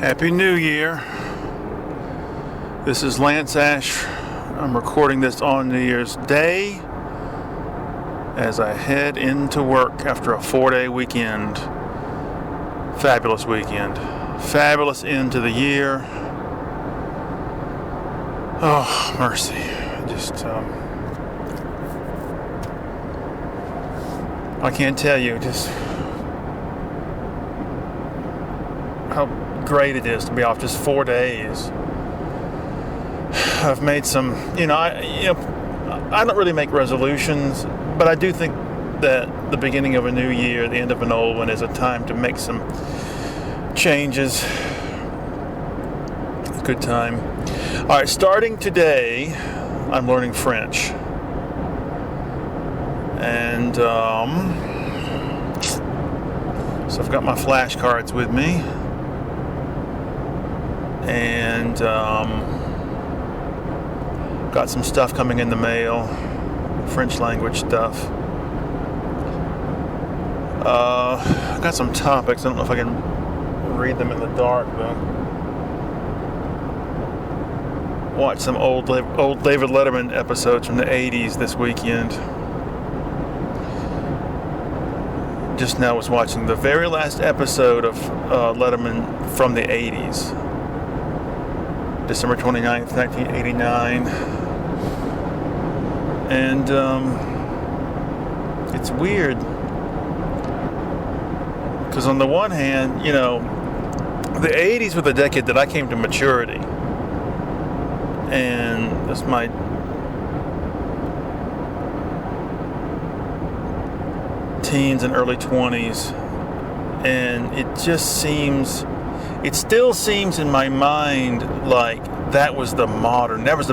Happy New Year. This is Lance Ash. I'm recording this on New Year's Day as I head into work after a 4-day weekend. Fabulous weekend. Fabulous end to the year. Oh, mercy. I can't tell you just how great it is to be off just 4 days. I've made some, I don't really make resolutions, but I do think that the beginning of a new year, the end of an old one, is a time to make some changes. A good time. All right, starting today, I'm learning French. And so I've got my flashcards with me. And got some stuff coming in the mail, French language stuff. Got some topics. I don't know if I can read them in the dark though. Watched some old David Letterman episodes from the 80s this weekend. Just now was watching the very last episode of Letterman from the 80s. December 29th, 1989. And it's weird. Because on the one hand, the 80s were the decade that I came to maturity. And that's my teens and early 20s. And it still seems in my mind like that was the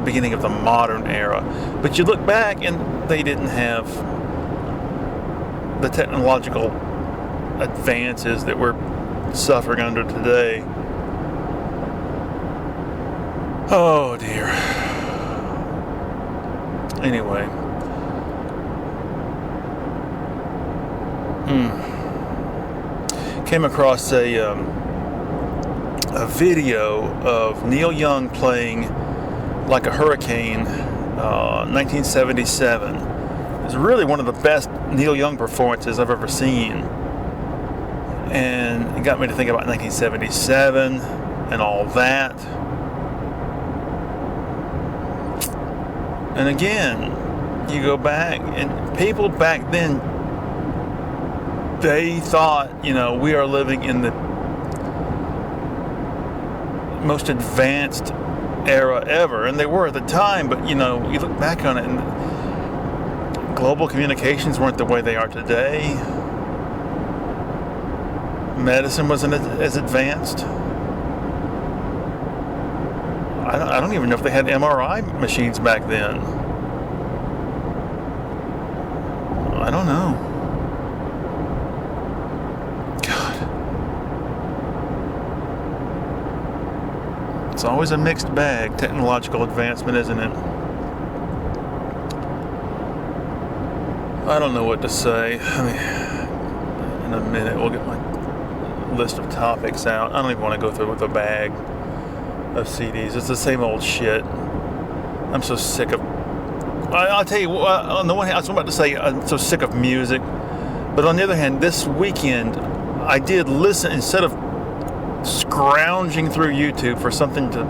beginning of the modern era. But you look back and they didn't have the technological advances that we're suffering under today. Oh dear. Anyway. Came across a video of Neil Young playing Like a Hurricane, 1977. It's really one of the best Neil Young performances I've ever seen. And it got me to think about 1977 and all that. And again, you go back, and people back then, they thought, we are living in the most advanced era ever, and they were at the time, but you look back on it and global communications weren't the way they are today. Medicine wasn't as advanced. I don't even know if they had MRI machines back then. I don't know. It's always a mixed bag, technological advancement, isn't it? I don't know what to say. In a minute, we'll get my list of topics out. I don't even want to go through with a bag of CDs. It's the same old shit. I'm so sick of... I'll tell you, on the one hand, I was about to say I'm so sick of music. But on the other hand, this weekend, I did listen, instead of scrounging through YouTube for something to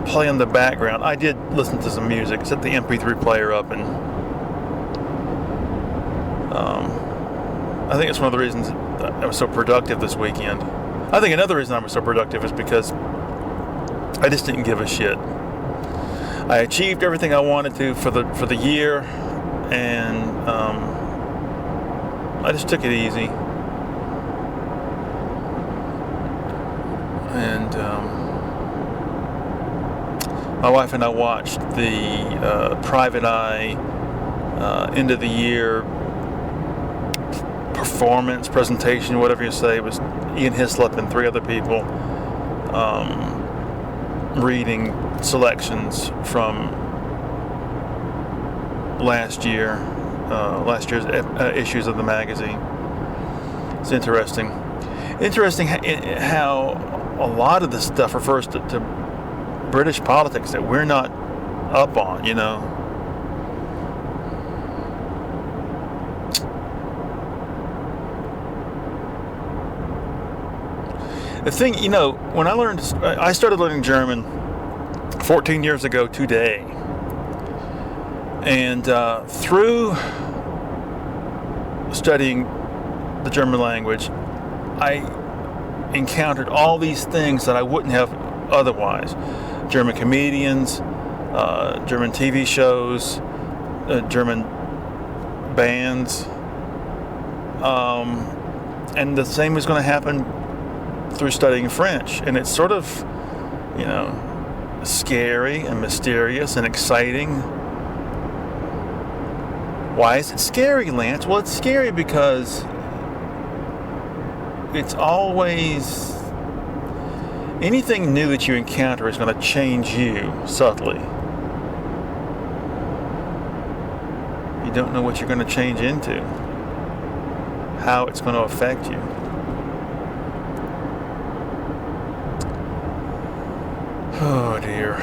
play in the background, I did listen to some music. Set the MP3 player up, and I think it's one of the reasons I was so productive this weekend. I think another reason I was so productive is because I just didn't give a shit. I achieved everything I wanted to for the year, and I just took it easy. And my wife and I watched the Private Eye end of the year performance, presentation, whatever you say. It was Ian Hislop and 3 other people reading selections from last year's issues of the magazine. It's interesting. interesting how a lot of this stuff refers to British politics that we're not up on, you know. The thing, you know, when I started learning German 14 years ago today. And through studying the German language, I encountered all these things that I wouldn't have otherwise. German comedians, German TV shows, German bands. And the same is going to happen through studying French. And it's sort of, you know, scary and mysterious and exciting. Why is it scary, Lance? Well, it's scary because it's always... anything new that you encounter is going to change you subtly. You don't know what you're going to change into, how it's going to affect you. Oh dear.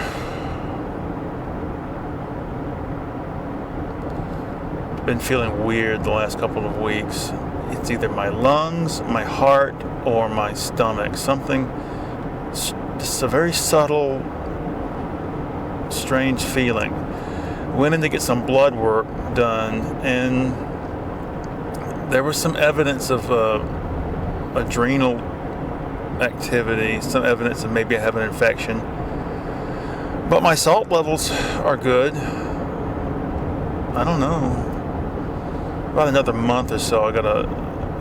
Been feeling weird the last couple of weeks. It's either my lungs, my heart, or my stomach. Something, just a very subtle, strange feeling. Went in to get some blood work done, and there was some evidence of adrenal activity, some evidence of maybe I have an infection. But my salt levels are good. I don't know. About another month or so, I got a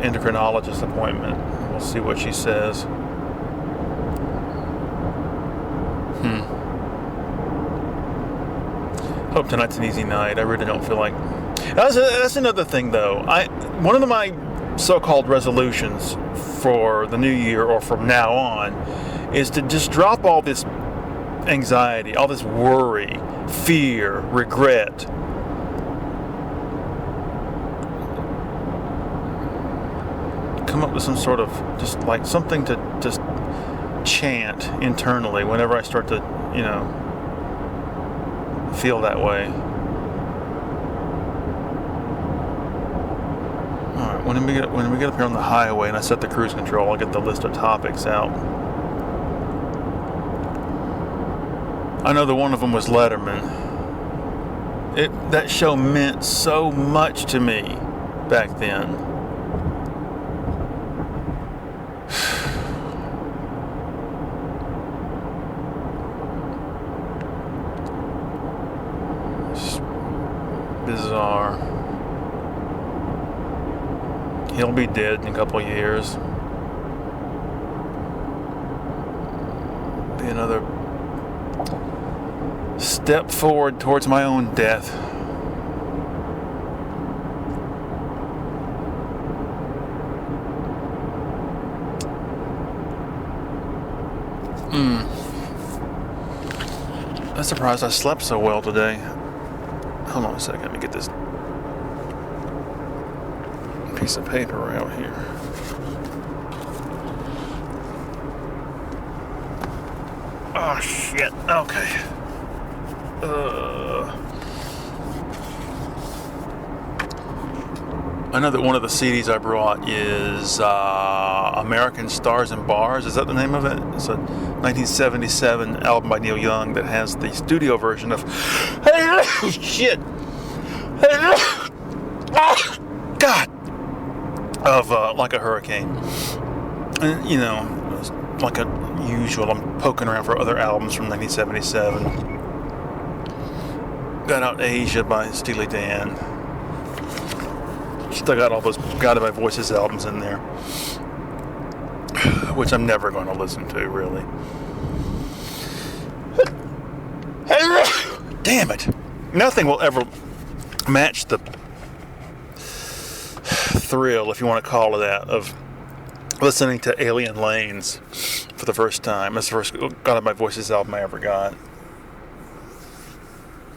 endocrinologist appointment. We'll see what she says. Hope tonight's an easy night. I really don't feel like... That's another thing, though. One of my so-called resolutions for the new year, or from now on, is to just drop all this anxiety, all this worry, fear, regret. Come up with some sort of, just like something to just chant internally whenever I start to, you know, feel that way. Alright, when we get up here on the highway and I set the cruise control, I'll get the list of topics out. I know that one of them was Letterman. That show meant so much to me back then. Bizarre. He'll be dead in a couple of years. Be another step forward towards my own death. I'm surprised I slept so well today. Hold on a second, let me get this piece of paper out here. Oh shit, okay. I know that one of the CDs I brought is American Stars and Bars. Is that the name of it? It's a 1977 album by Neil Young that has the studio version of shit. God. Of Like a Hurricane. And, you know, like usual, I'm poking around for other albums from 1977. Got Out Asia by Steely Dan. Still got all those Guided by Voices albums in there, which I'm never going to listen to, really. Damn it! Nothing will ever match the thrill, if you want to call it that, of listening to Alien Lanes for the first time. That's the first Guided by Voices album I ever got.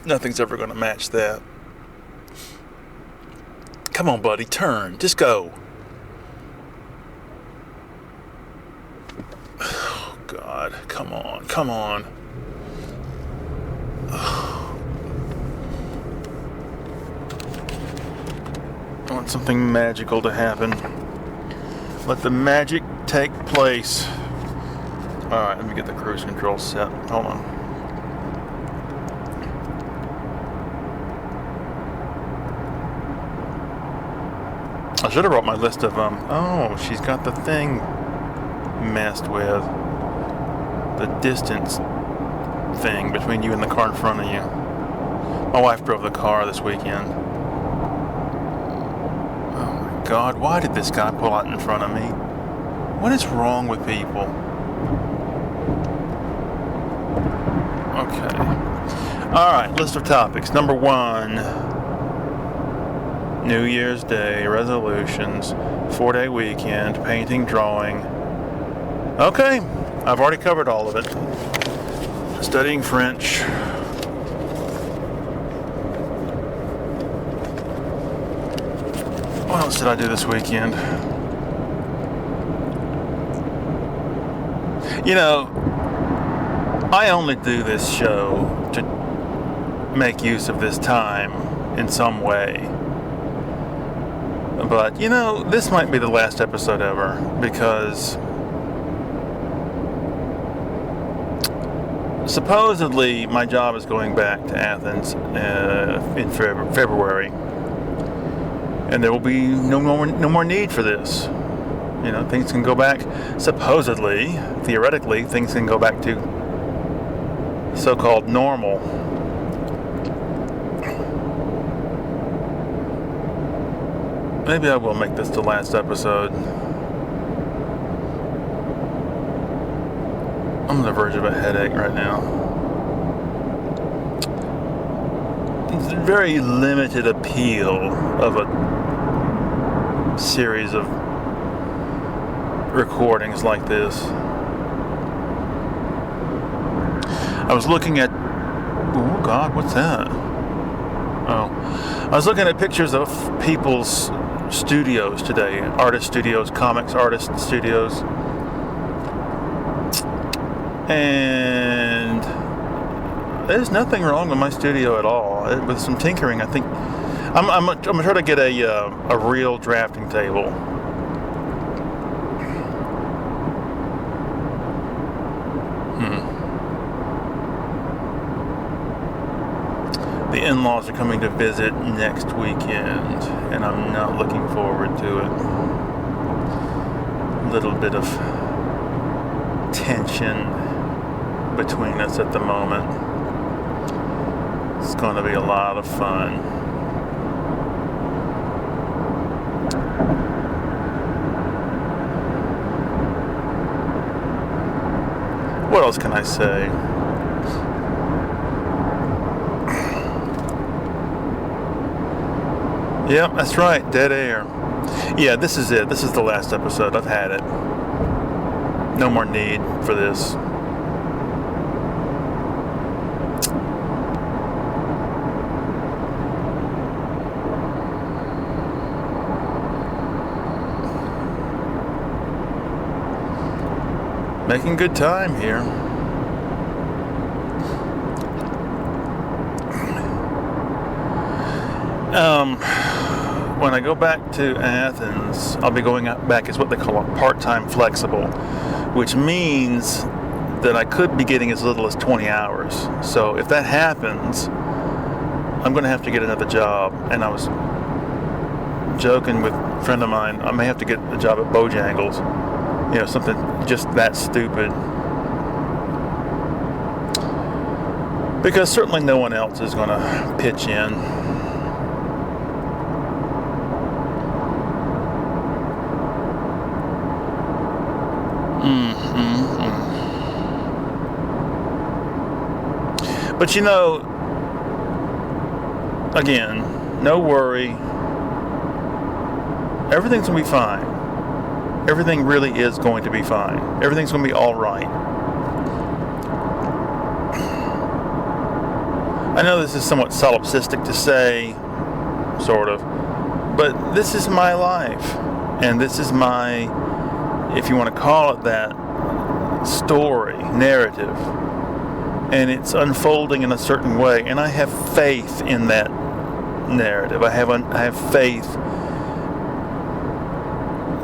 Nothing's ever going to match that. Come on, buddy, turn. Just go. God, come on. I want something magical to happen. Let the magic take place. Alright, let me get the cruise control set. Hold on. I should have brought my list of oh, she's got the thing messed with. The distance thing between you and the car in front of you. My wife drove the car this weekend. Oh my God, why did this guy pull out in front of me? What is wrong with people? Okay. Alright, list of topics. Number 1. New Year's Day, resolutions, 4-day weekend, painting, drawing. Okay, I've already covered all of it. Studying French. What else did I do this weekend? You know, I only do this show to make use of this time in some way. But, you know, this might be the last episode ever because supposedly my job is going back to Athens in February. And there will be no more need for this. You know, things can go back, supposedly, theoretically, things can go back to so-called normal. Maybe I will make this the last episode. I'm on the verge of a headache right now. It's a very limited appeal of a series of recordings like this. I was looking at... Oh God, what's that? Oh. I was looking at pictures of people's studios today. Artist studios, comics artist studios. And there's nothing wrong with my studio at all. With some tinkering, I think I'm gonna try to get a real drafting table. The in-laws are coming to visit next weekend, and I'm not looking forward to it. A little bit of tension between us at the moment. It's going to be a lot of fun. What else can I say? Yeah, that's right, dead air. Yeah, this is it. This is the last episode. I've had it. No more need for this. Making good time here. When I go back to Athens, I'll be going back as what they call a part-time flexible, which means that I could be getting as little as 20 hours. So if that happens, I'm going to have to get another job. And I was joking with a friend of mine, I may have to get a job at Bojangles. You know, something just that stupid. Because certainly no one else is going to pitch in. But you know, again, no worry. Everything's going to be fine. Everything really is going to be fine. Everything's going to be all right. I know this is somewhat solipsistic to say, sort of, but this is my life. And this is my, if you want to call it that, story, narrative, and it's unfolding in a certain way, and I have faith in that narrative. I have faith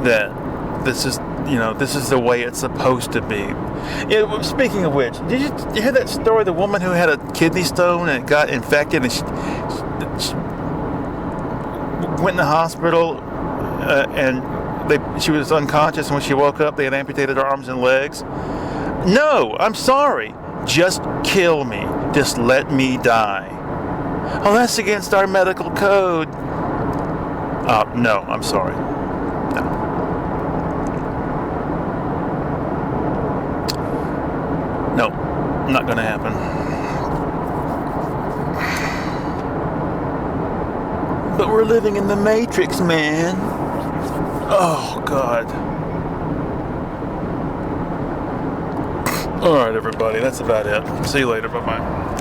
that this is the way it's supposed to be. Yeah, speaking of which, did you hear that story? The woman who had a kidney stone and it got infected, and she went in the hospital, and she was unconscious, and when she woke up, they had amputated her arms and legs. No, I'm sorry. Just kill me. Just let me die. Oh, that's against our medical code. No, I'm sorry. No. No, not gonna happen. But we're living in the Matrix, man. Oh, God. Alright, everybody, that's about it. See you later. Bye-bye.